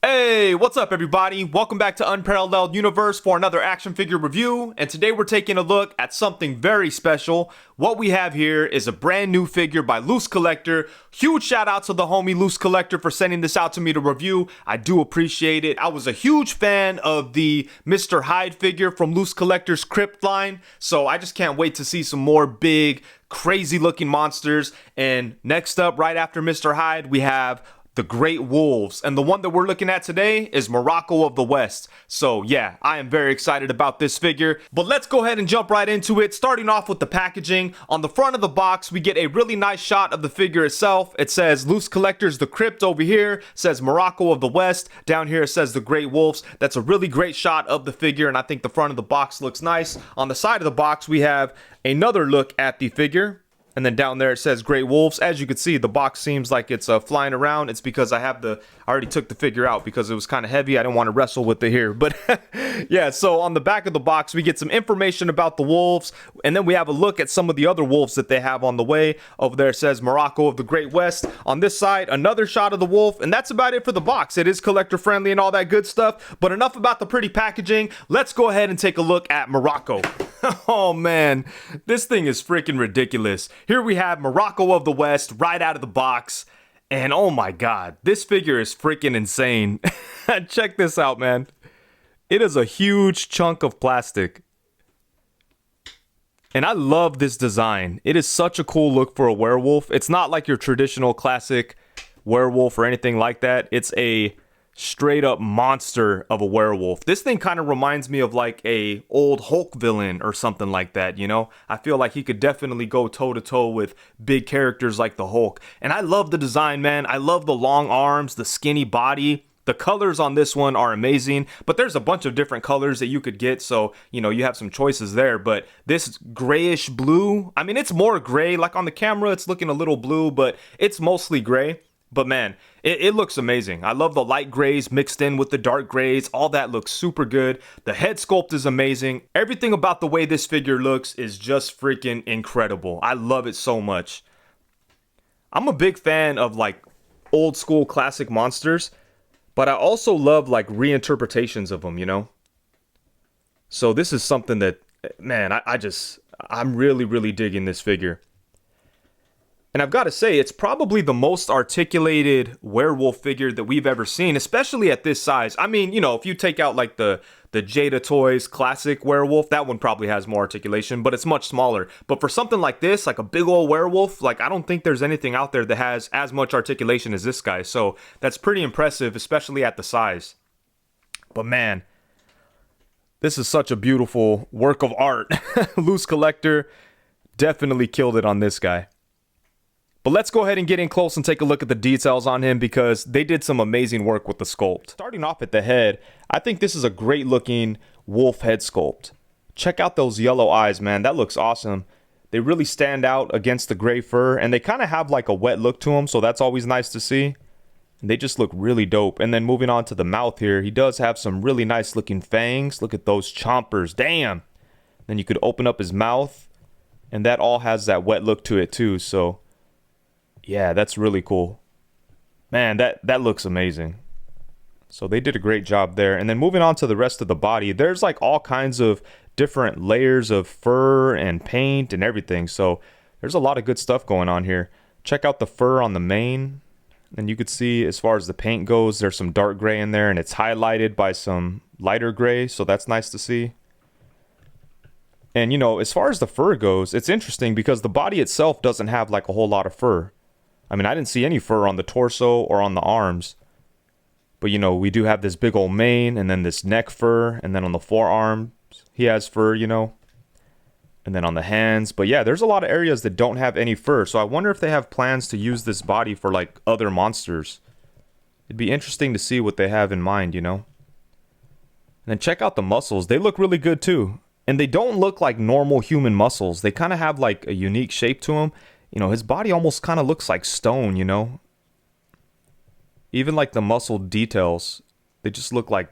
Hey, what's up everybody? Welcome back to Unparalleled Universe for another action figure review, and today we're taking a look at something very special. What we have here is a brand new figure by LooseCollector. Huge shout out to the homie LooseCollector for sending this out to me to review. I do appreciate it. I was a huge fan of the Mr. Hyde figure from LooseCollector's Crypt line, so I just can't wait to see some more big, crazy looking monsters. And next up, right after Mr. Hyde, we have the Great Wolves, and the one that we're looking at today is Muraco of the West. So yeah, I am very excited about this figure, but let's go ahead and jump right into it, starting off with the packaging. On the front of the box, we get a really nice shot of the figure itself. It says LooseCollector's The Crypt over here, says Muraco of the West. Down here it says the Great Wolves. That's a really great shot of the figure, and I think the front of the box looks nice. On the side of the box, we have another look at the figure. And then down there it says Great Wolves. As you can see, the box seems like it's flying around. It's because I already took the figure out because it was kind of heavy. I didn't want to wrestle with it here. But yeah, so on the back of the box, we get some information about the wolves. And then we have a look at some of the other wolves that they have on the way. Over there it says Muraco of the Great West. On this side, another shot of the wolf. And that's about it for the box. It is collector friendly and all that good stuff. But enough about the pretty packaging. Let's go ahead and take a look at Muraco. Oh man, this thing is freaking ridiculous. Here we have Muraco of the West right out of the box. And oh my god, this figure is freaking insane. Check this out, man. It is a huge chunk of plastic. And I love this design. It is such a cool look for a werewolf. It's not like your traditional classic werewolf or anything like that. It's a straight up monster of a werewolf. This thing kind of reminds me of like a old Hulk villain or something like that, you know? I feel like he could definitely go toe to toe with big characters like the Hulk. And I love the design, man. I love the long arms, the skinny body. The colors on this one are amazing, but there's a bunch of different colors that you could get, so, you know, you have some choices there. But this grayish blue, I mean, it's more gray. Like on the camera, it's looking a little blue, but it's mostly gray. But man, it looks amazing. I love the light grays mixed in with the dark grays. All that looks super good. The head sculpt is amazing. Everything about the way this figure looks is just freaking incredible. I love it so much. I'm a big fan of like old school classic monsters, but I also love like reinterpretations of them, you know? So this is something that, man, I'm really digging this figure. And I've got to say, it's probably the most articulated werewolf figure that we've ever seen, especially at this size. I mean, you know, if you take out like the Jada Toys classic werewolf, that one probably has more articulation, but it's much smaller. But for something like this, like a big old werewolf, like I don't think there's anything out there that has as much articulation as this guy. So that's pretty impressive, especially at the size. But man, this is such a beautiful work of art. LooseCollector definitely killed it on this guy. But let's go ahead and get in close and take a look at the details on him because they did some amazing work with the sculpt. Starting off at the head, I think this is a great looking wolf head sculpt. Check out those yellow eyes, man. That looks awesome. They really stand out against the gray fur, and they kind of have like a wet look to them, so that's always nice to see. And they just look really dope. And then moving on to the mouth here, he does have some really nice looking fangs. Look at those chompers. Damn. Then you could open up his mouth, and that all has that wet look to it too, so yeah, that's really cool. Man, that looks amazing. So they did a great job there. And then moving on to the rest of the body, there's like all kinds of different layers of fur and paint and everything. So there's a lot of good stuff going on here. Check out the fur on the mane. And you could see as far as the paint goes, there's some dark gray in there and it's highlighted by some lighter gray. So that's nice to see. And you know, as far as the fur goes, it's interesting because the body itself doesn't have like a whole lot of fur. I mean, I didn't see any fur on the torso or on the arms. But, you know, we do have this big old mane and then this neck fur. And then on the forearms, he has fur, you know. And then on the hands. But yeah, there's a lot of areas that don't have any fur. So I wonder if they have plans to use this body for, like, other monsters. It'd be interesting to see what they have in mind, you know. And then check out the muscles. They look really good, too. And they don't look like normal human muscles. They kind of have, like, a unique shape to them. You know, his body almost kind of looks like stone, you know? Even like the muscle details, they just look like,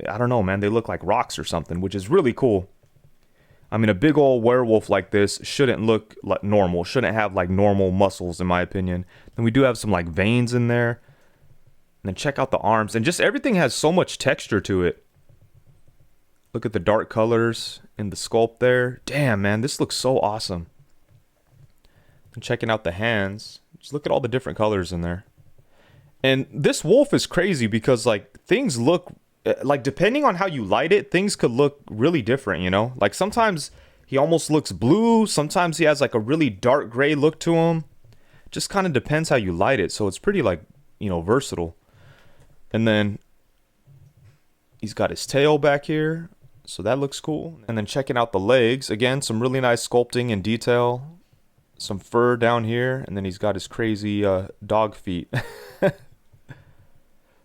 I don't know, man, they look like rocks or something, which is really cool. I mean, a big old werewolf like this shouldn't look like normal, shouldn't have like normal muscles in my opinion. And we do have some like veins in there. And then check out the arms. And just everything has so much texture to it. Look at the dark colors in the sculpt there. Damn, man, this looks so awesome. And checking out the hands. Just look at all the different colors in there. And this wolf is crazy because, like, things look... like, depending on how you light it, things could look really different, you know? Like, sometimes he almost looks blue. Sometimes he has, like, a really dark gray look to him. Just kind of depends how you light it. So it's pretty, like, you know, versatile. And then he's got his tail back here. So that looks cool. And then checking out the legs. Again, some really nice sculpting and detail. Some fur down here. And then he's got his crazy dog feet.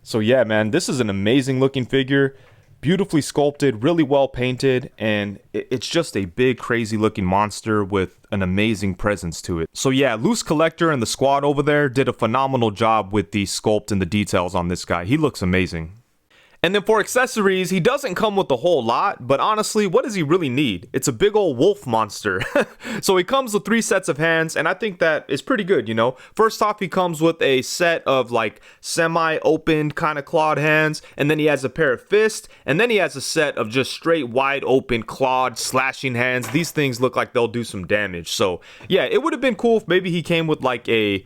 So yeah, man, this is an amazing looking figure. Beautifully sculpted, really well painted, and it's just a big, crazy looking monster with an amazing presence to it. So yeah, LooseCollector and the squad over there did a phenomenal job with the sculpt and the details on this guy. He looks amazing. And then for accessories, he doesn't come with a whole lot, but honestly, what does he really need? It's a big old wolf monster. So he comes with 3 sets of hands, and I think that is pretty good, you know? First off, he comes with a set of like semi-opened kind of clawed hands, and then he has a pair of fists, and then he has a set of just straight wide open clawed slashing hands. These things look like they'll do some damage. So yeah, it would have been cool if maybe he came with like a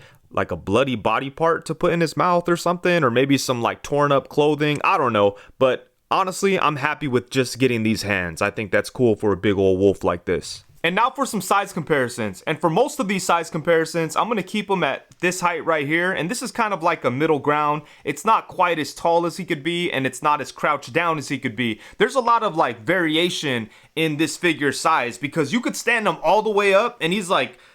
bloody body part to put in his mouth or something, or maybe some like torn up clothing. I don't know, but honestly, I'm happy with just getting these hands. I think that's cool for a big old wolf like this. And now for some size comparisons. And for most of these size comparisons, I'm going to keep them at this height right here. And this is kind of like a middle ground. It's not quite as tall as he could be, and it's not as crouched down as he could be. There's a lot of like variation in this figure's size, because you could stand him all the way up and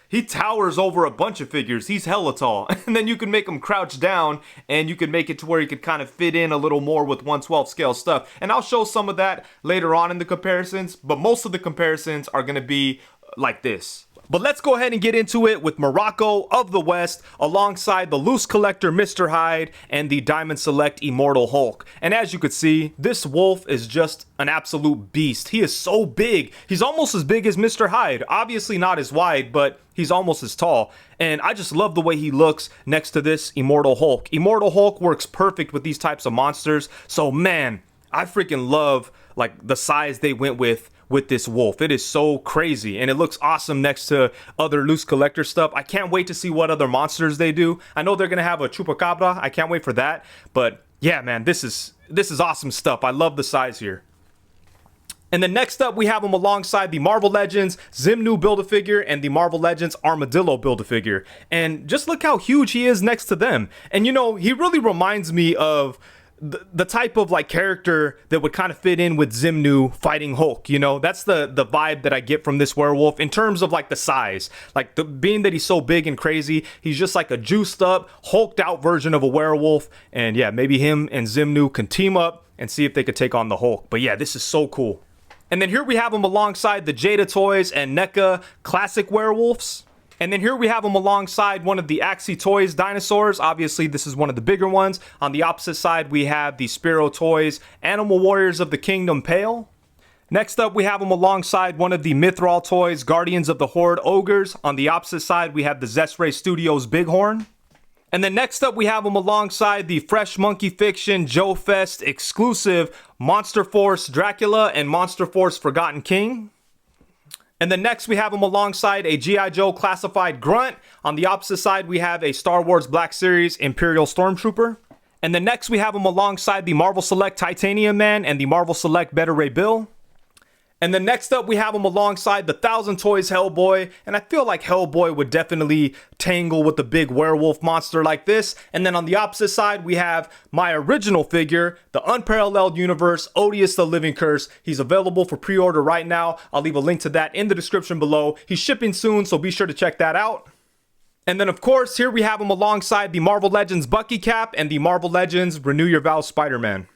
he towers over a bunch of figures. He's hella tall. And then you can make him crouch down, and you can make it to where he could kind of fit in a little more with 1/12 scale stuff. And I'll show some of that later on in the comparisons, but most of the comparisons are going to be like this. But let's go ahead and get into it with Muraco of the West alongside the LooseCollector Mr. Hyde and the Diamond Select Immortal Hulk. And as you could see, this wolf is just an absolute beast. He is so big. He's almost as big as Mr. Hyde. Obviously not as wide, but he's almost as tall. And I just love the way he looks next to this Immortal Hulk. Immortal Hulk works perfect with these types of monsters. So man, I freaking love like the size they went with this wolf. It is so crazy, and it looks awesome next to other LooseCollector stuff. I can't wait to see what other monsters they do. I know they're gonna have a Chupacabra. I can't wait for that. But yeah, man, this is awesome stuff. I love the size here. And then next up, we have him alongside the Marvel Legends Ximenu Build-A-Figure and the Marvel Legends Armadillo Build-A-Figure. And just look how huge he is next to them. And you know, he really reminds me of the type of like character that would kind of fit in with Ximenu fighting Hulk, you know? That's the vibe that I get from this werewolf in terms of like the size. Like being that he's so big and crazy, he's just like a juiced up, hulked out version of a werewolf. And yeah, maybe him and Ximenu can team up and see if they could take on the Hulk. But yeah, this is so cool. And then here we have him alongside the Jada Toys and NECA classic werewolves. And then here we have him alongside one of the Axie Toys dinosaurs. Obviously, this is one of the bigger ones. On the opposite side, we have the Spiro Toys Animal Warriors of the Kingdom Pale. Next up, we have him alongside one of the Mithril Toys Guardians of the Horde Ogres. On the opposite side, we have the Zesray Studios Bighorn. And then next up, we have him alongside the Fresh Monkey Fiction Joe Fest exclusive Monster Force Dracula and Monster Force Forgotten King. And then next we have him alongside a G.I. Joe classified Grunt. On the opposite side, we have a Star Wars Black Series Imperial Stormtrooper. And then next we have him alongside the Marvel Select Titanium Man and the Marvel Select Beta Ray Bill. And then next up, we have him alongside the 1000 Toys Hellboy. And I feel like Hellboy would definitely tangle with a big werewolf monster like this. And then on the opposite side, we have my original figure, the Unparalleled Universe, Odious the Living Curse. He's available for pre-order right now. I'll leave a link to that in the description below. He's shipping soon, so be sure to check that out. And then, of course, here we have him alongside the Marvel Legends Bucky Cap and the Marvel Legends Renew Your Vows Spider-Man.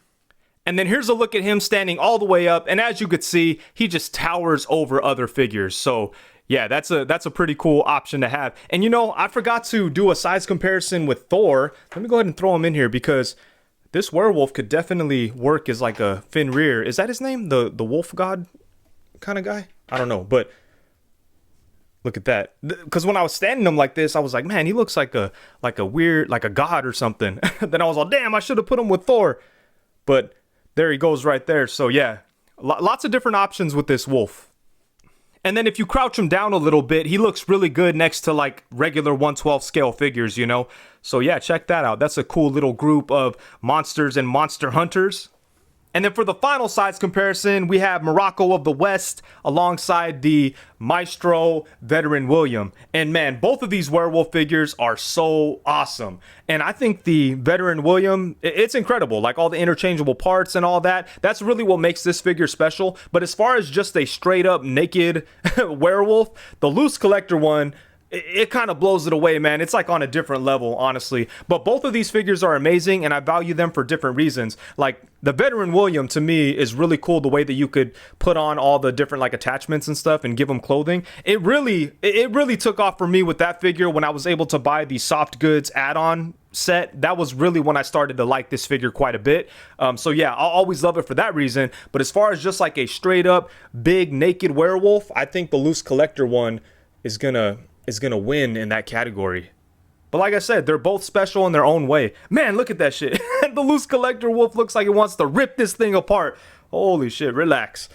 And then here's a look at him standing all the way up, and as you could see, he just towers over other figures. So yeah, that's a pretty cool option to have. And you know, I forgot to do a size comparison with Thor. Let me go ahead and throw him in here because this werewolf could definitely work as like a Fenrir. Is that his name? The wolf god kind of guy? I don't know, but Look at that. Because when I was standing him like this, I was like, man, he looks like a weird, like a god or something. Then I was like, damn, I should have put him with Thor. But there he goes right there. So yeah, lots of different options with this wolf. And then if you crouch him down a little bit, he looks really good next to like regular 1/12 scale figures, you know? So yeah, check that out. That's a cool little group of monsters and monster hunters. And then for the final size comparison, we have Muraco of the West alongside the Maestro Veteran William. And man, both of these werewolf figures are so awesome. And I think the Veteran William, it's incredible. Like all the interchangeable parts and all that. That's really what makes this figure special. But as far as just a straight up naked werewolf, the LooseCollector one, it kind of blows it away, man. It's like on a different level, honestly. But both of these figures are amazing, and I value them for different reasons. Like the Veteran William, to me, is really cool the way that you could put on all the different like attachments and stuff and give him clothing. It really took off for me with that figure when I was able to buy the soft goods add-on set. That was really when I started to like this figure quite a bit. So yeah, I'll always love it for that reason. But as far as just like a straight up big naked werewolf, I think the LooseCollector one is gonna win in that category. But like I said, they're both special in their own way. Man, look at that shit. The LooseCollector wolf looks like it wants to rip this thing apart. Holy shit, relax.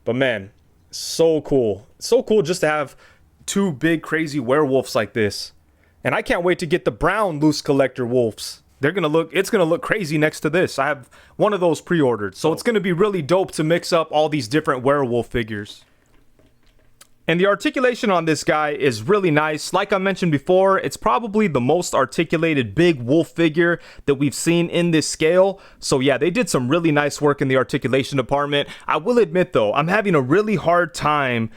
But man, so cool. So cool just to have two big crazy werewolves like this. And I can't wait to get the brown LooseCollector wolves. It's gonna look crazy next to this. I have one of those pre-ordered. So it's gonna be really dope to mix up all these different werewolf figures. And the articulation on this guy is really nice. Like I mentioned before, it's probably the most articulated big wolf figure that we've seen in this scale. So yeah, they did some really nice work in the articulation department. I will admit though, I'm having a really hard time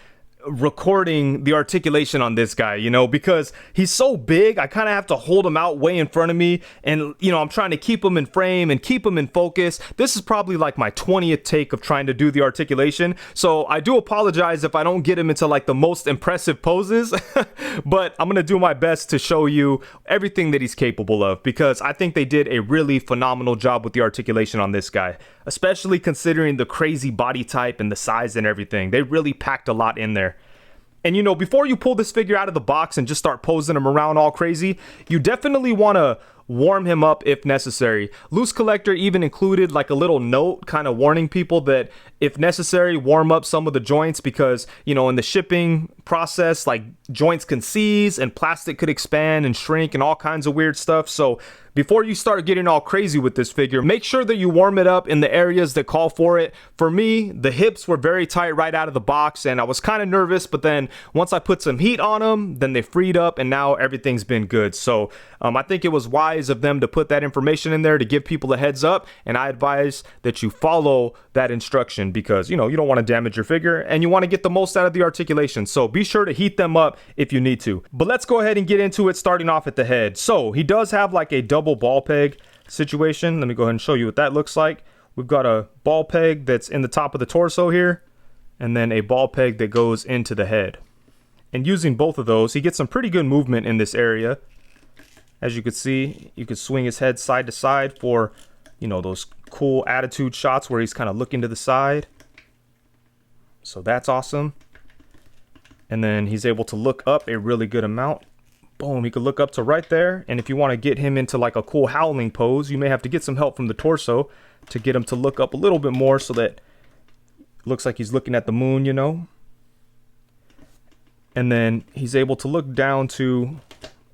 recording the articulation on this guy, you know, because he's so big. I kind of have to hold him out way in front of me, and you know, I'm trying to keep him in frame and keep him in focus. This is probably like my 20th take of trying to do the articulation, so I do apologize if I don't get him into like the most impressive poses. But I'm gonna do my best to show you everything that he's capable of, because I think they did a really phenomenal job with the articulation on this guy, especially considering the crazy body type and the size and everything. They really packed a lot in there. And you know, before you pull this figure out of the box and just start posing him around all crazy, you definitely want to warm him up if necessary. LooseCollector even included like a little note kind of warning people that if necessary, warm up some of the joints, because you know, in the shipping process, like joints can seize and plastic could expand and shrink and all kinds of weird stuff. So before you start getting all crazy with this figure, make sure that you warm it up in the areas that call for it. For me, the hips were very tight right out of the box, and I was kind of nervous, but then once I put some heat on them, then they freed up, and now everything's been good. So I think it was wise of them to put that information in there to give people a heads up, and I advise that you follow that instruction, because you know, you don't want to damage your figure and you want to get the most out of the articulation. So be sure to heat them up if you need to. But let's go ahead and get into it, starting off at the head. So he does have like a double ball peg situation. Let me go ahead and show you what that looks like. We've got a ball peg that's in the top of the torso here, and then a ball peg that goes into the head. And using both of those, he gets some pretty good movement in this area. As you can see, you could swing his head side to side for, you know, those cool attitude shots where he's kind of looking to the side. So that's awesome. And then he's able to look up a really good amount. Boom, he could look up to right there. And if you want to get him into like a cool howling pose, you may have to get some help from the torso to get him to look up a little bit more, so that it looks like he's looking at the moon, you know. And then he's able to look down to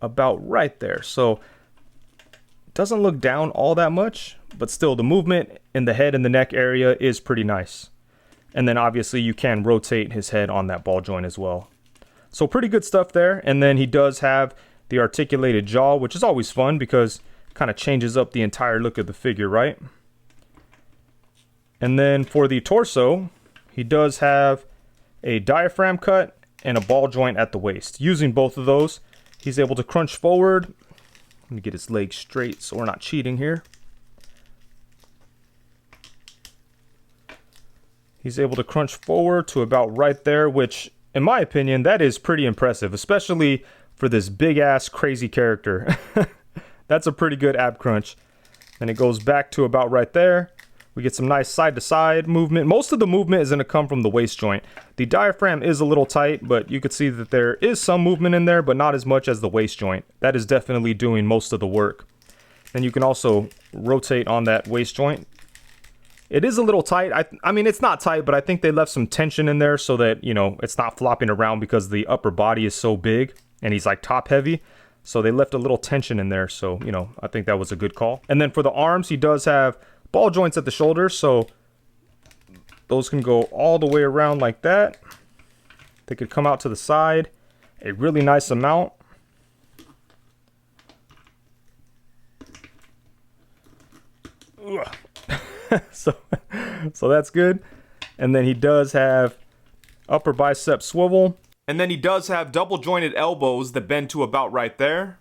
about right there. So doesn't look down all that much, but still the movement in the head and the neck area is pretty nice. And then obviously you can rotate his head on that ball joint as well. So pretty good stuff there. And then he does have the articulated jaw, which is always fun because it kind of changes up the entire look of the figure, right? And then for the torso, he does have a diaphragm cut and a ball joint at the waist. Using both of those, he's able to crunch forward. Let me get his legs straight so we're not cheating here. He's able to crunch forward to about right there, which in my opinion, that is pretty impressive, especially for this big ass crazy character. That's a pretty good ab crunch. And it goes back to about right there, We get some nice side-to-side movement. Most of the movement is going to come from the waist joint. The diaphragm is a little tight, but you can see that there is some movement in there, but not as much as the waist joint. That is definitely doing most of the work. And you can also rotate on that waist joint. It is a little tight. I mean, it's not tight, but I think they left some tension in there so that, you know, it's not flopping around because the upper body is so big and he's like top heavy. So they left a little tension in there. So, you know, I think that was a good call. And then for the arms, he does have ball joints at the shoulders. So those can go all the way around like that. They could come out to the side a really nice amount. so that's good. And then he does have upper bicep swivel. And then he does have double jointed elbows that bend to about right there.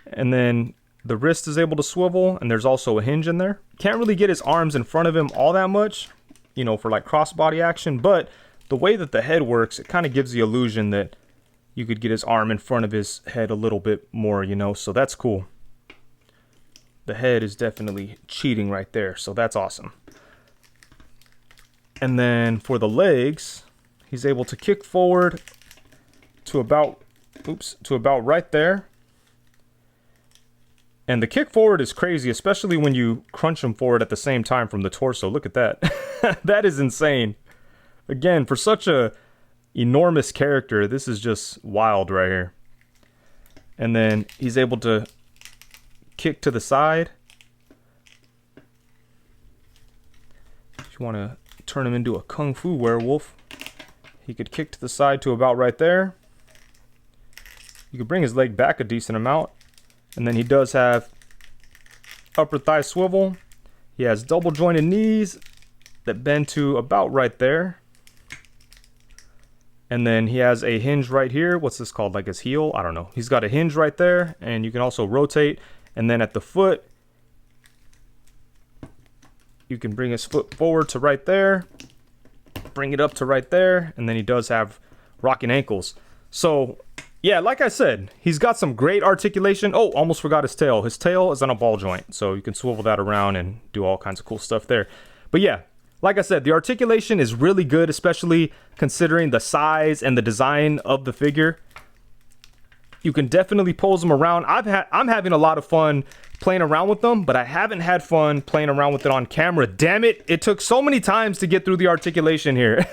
And then the wrist is able to swivel, and there's also a hinge in there. Can't really get his arms in front of him all that much, you know, for like crossbody action, but the way that the head works, it kind of gives the illusion that you could get his arm in front of his head a little bit more, you know, so that's cool. The head is definitely cheating right there, so that's awesome. And then for the legs, he's able to kick forward to about, to about right there. And the kick forward is crazy, especially when you crunch him forward at the same time from the torso. Look at that. That is insane. Again, for such a enormous character, this is just wild right here. And then he's able to kick to the side. If you want to turn him into a kung fu werewolf, he could kick to the side to about right there. You could bring his leg back a decent amount. And then he does have upper thigh swivel. He has double jointed knees that bend to about right there. And then he has a hinge right here. What's this called? Like his heel? I don't know. He's got a hinge right there, and you can also rotate. And then at the foot, you can bring his foot forward to right there, bring it up to right there, and then he does have rocking ankles. So yeah, like I said, he's got some great articulation. Oh, almost forgot his tail. His tail is on a ball joint, so you can swivel that around and do all kinds of cool stuff there. But yeah, like I said, the articulation is really good, especially considering the size and the design of the figure. You can definitely pose them around. I'm having a lot of fun playing around with them, but I haven't had fun playing around with it on camera. Damn it, it took so many times to get through the articulation here.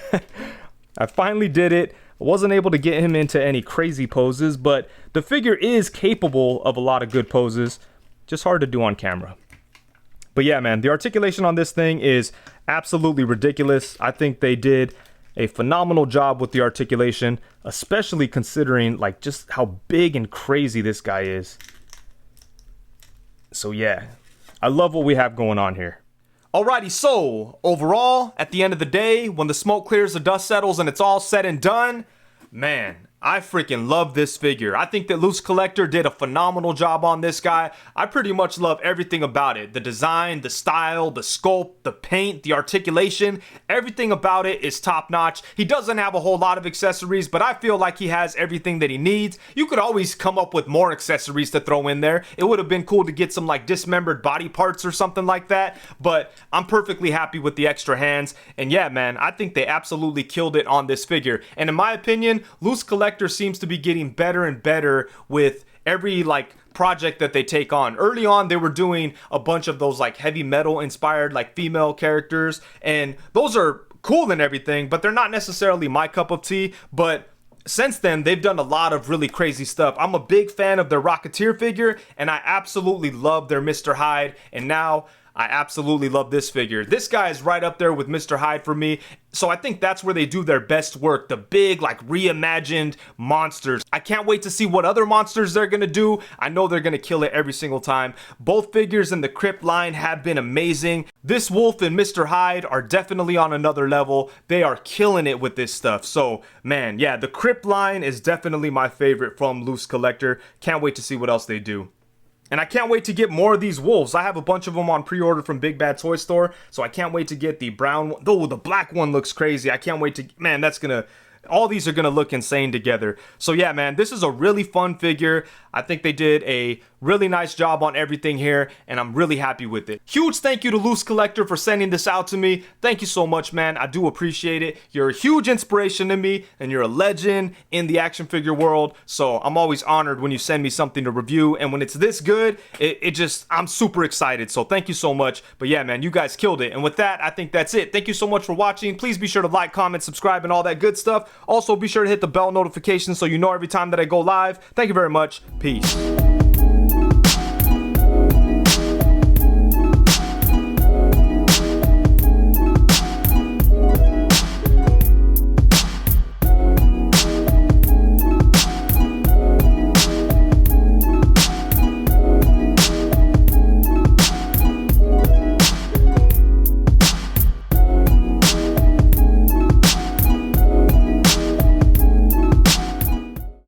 I finally did it. I wasn't able to get him into any crazy poses, but the figure is capable of a lot of good poses. Just hard to do on camera. But yeah, man, the articulation on this thing is absolutely ridiculous. I think they did a phenomenal job with the articulation, especially considering like just how big and crazy this guy is. So yeah, I love what we have going on here. Alrighty, so overall, at the end of the day, when the smoke clears, the dust settles, and it's all said and done, man, I freaking love this figure. I think that LooseCollector did a phenomenal job on this guy. I pretty much love everything about it. The design, the style, the sculpt, the paint, the articulation, everything about it is top notch. He doesn't have a whole lot of accessories, but I feel like he has everything that he needs. You could always come up with more accessories to throw in there. It would have been cool to get some like dismembered body parts or something like that, but I'm perfectly happy with the extra hands. And yeah, man, I think they absolutely killed it on this figure. And in my opinion, LooseCollector seems to be getting better and better with every like project that they take on. Early on, they were doing a bunch of those like heavy metal inspired like female characters, and those are cool and everything, but they're not necessarily my cup of tea. But since then, they've done a lot of really crazy stuff. I'm a big fan of their Rocketeer figure, and I absolutely love their Mr. Hyde, and now I absolutely love this figure. This guy is right up there with Mr. Hyde for me. So I think that's where they do their best work. The big, like, reimagined monsters. I can't wait to see what other monsters they're gonna do. I know they're gonna kill it every single time. Both figures in the Crypt line have been amazing. This wolf and Mr. Hyde are definitely on another level. They are killing it with this stuff. So, man, yeah, the Crypt line is definitely my favorite from LooseCollector. Can't wait to see what else they do. And I can't wait to get more of these wolves. I have a bunch of them on pre-order from Big Bad Toy Store, so I can't wait to get the brown one. Oh, the black one looks crazy. I can't wait to, man, that's gonna all these are gonna look insane together. So yeah, man, this is a really fun figure. I think they did a really nice job on everything here, and I'm really happy with it. Huge thank you to LooseCollector for sending this out to me. Thank you so much, man. I do appreciate it. You're a huge inspiration to me, and you're a legend in the action figure world. So I'm always honored when you send me something to review, and when it's this good, I'm super excited. So thank you so much. But yeah, man, you guys killed it. And with that, I think that's it. Thank you so much for watching. Please be sure to like, comment, subscribe, and all that good stuff. Also, be sure to hit the bell notification so you know every time that I go live. Thank you very much. Peace.